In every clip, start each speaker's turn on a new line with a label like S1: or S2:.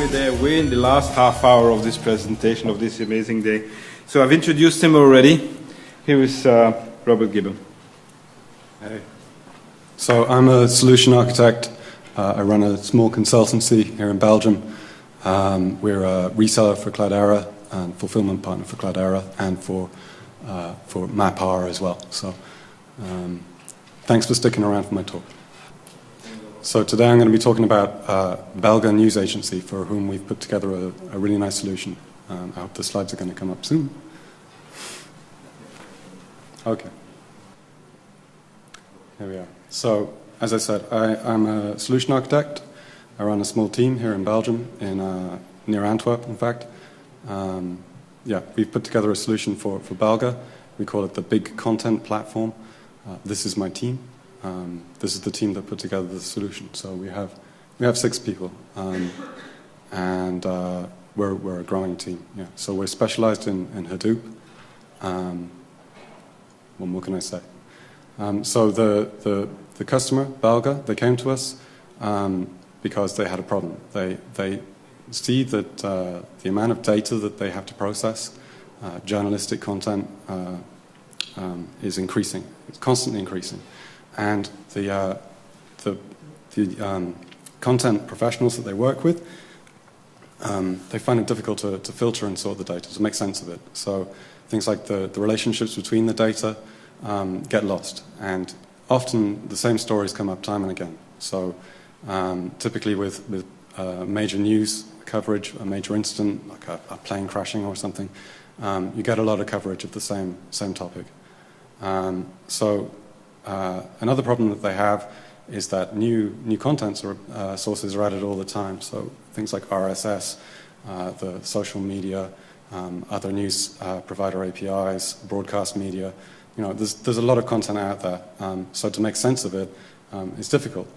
S1: we're in the last half hour of this presentation of this amazing day. So I've introduced him already. Here is Robert Gibbon.
S2: Hey. So I'm a solution architect. I run a small consultancy here in Belgium. We're a reseller for Cloudera and fulfillment partner for Cloudera and for MapR as well. So thanks for sticking around for my talk. So today I'm going to be talking about Belga news agency for whom we've put together a really nice solution. I hope the slides are going to come up soon. Okay. Here we are. So, as I said, I'm a solution architect. I run a small team here in Belgium, near Antwerp, in fact. Yeah, we've put together a solution for Belga. We call it the Big Content Platform. This is my team. This is the team that put together the solution. So we have 6 people, and we're a growing team. Yeah. So we're specialized in Hadoop. What more can I say? So the customer, Belga, they came to us because they had a problem. They see that the amount of data that they have to process, journalistic content, is increasing. It's constantly increasing. And the content professionals that they work with, they find it difficult to filter and sort the data, to make sense of it. So things like the relationships between the data get lost. And often the same stories come up time and again. So typically with major news coverage, a major incident, like a plane crashing or something, you get a lot of coverage of the same topic. Another problem that they have is that new content sources are added all the time. So things like RSS, the social media, other news provider APIs, broadcast media. You know, there's a lot of content out there. So to make sense of it, it's difficult.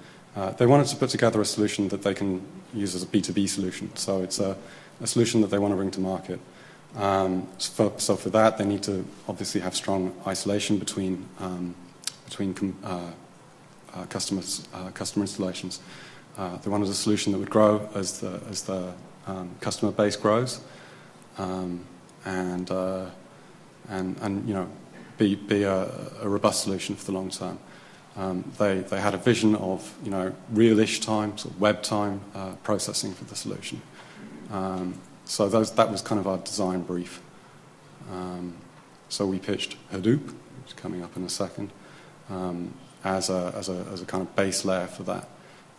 S2: They wanted to put together a solution that they can use as a B2B solution. So it's a solution that they want to bring to market. So for that, they need to obviously have strong isolation between customer installations. They wanted a solution that would grow as the customer base grows, and you know, be a robust solution for the long term. They had a vision of, you know, real-ish time, sort of web time processing for the solution. So that was kind of our design brief. So we pitched Hadoop, which is coming up in a second, as a kind of base layer for that.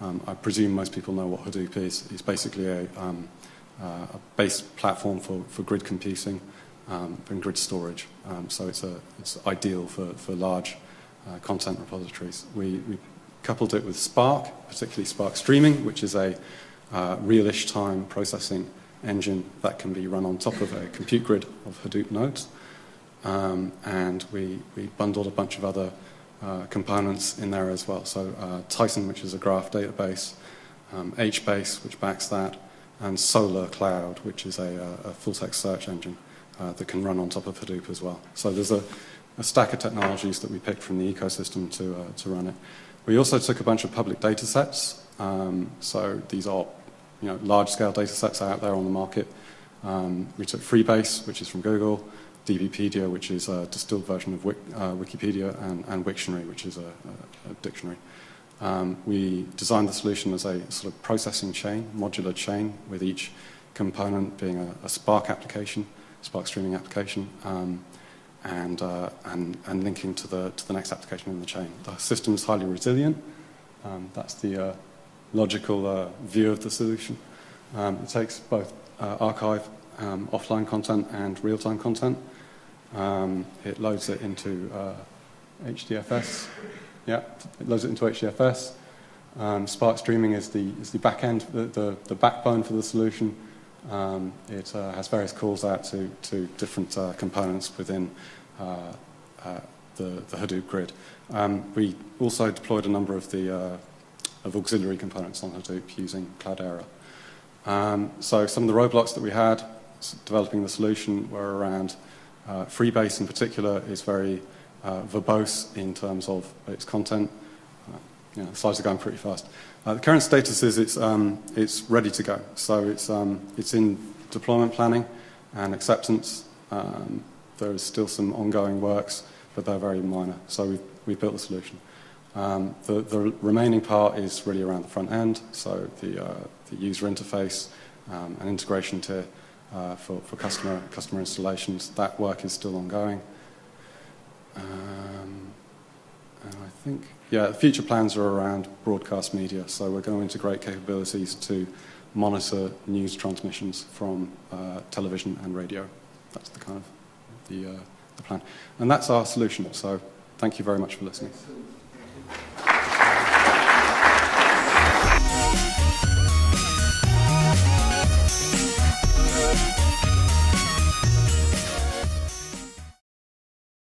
S2: I presume most people know what Hadoop is. It's basically a base platform for grid computing and grid storage. So it's ideal for large content repositories. We coupled it with Spark, particularly Spark Streaming, which is a real-ish time processing engine that can be run on top of a compute grid of Hadoop nodes. And we bundled a bunch of other components in there as well. So Tyson, which is a graph database, HBase, which backs that, and Solar Cloud, which is a full-text search engine that can run on top of Hadoop as well. So there's a stack of technologies that we picked from the ecosystem to run it. We also took a bunch of public datasets. So these are, you know, large-scale datasets out there on the market. We took Freebase, which is from Google, DBpedia, which is a distilled version of Wikipedia, and Wiktionary, which is a dictionary. We designed the solution as a sort of processing chain, modular chain, with each component being a Spark application, Spark streaming application, and linking to the next application in the chain. The system is highly resilient. That's the logical view of the solution. It takes both archive, offline content and real-time content. It loads it into HDFS. Yeah, it loads it into HDFS. Spark streaming is the back end, the backbone for the solution. It has various calls out to different components within the Hadoop grid. We also deployed a number of the auxiliary components on Hadoop using Cloudera. So some of the roadblocks that we had developing the solution were around Freebase in particular is very verbose in terms of its content. Yeah, the slides are going pretty fast. The current status is it's ready to go. So it's in deployment planning and acceptance. There is still some ongoing works, but they're very minor. So we've built the solution. The remaining part is really around the front end, so the user interface and integration tier for customer installations. That work is still ongoing. And I think, yeah, the future plans are around broadcast media. So we're going to integrate capabilities to monitor news transmissions from television and radio. That's the kind of the plan. And that's our solution. So thank you very much for listening.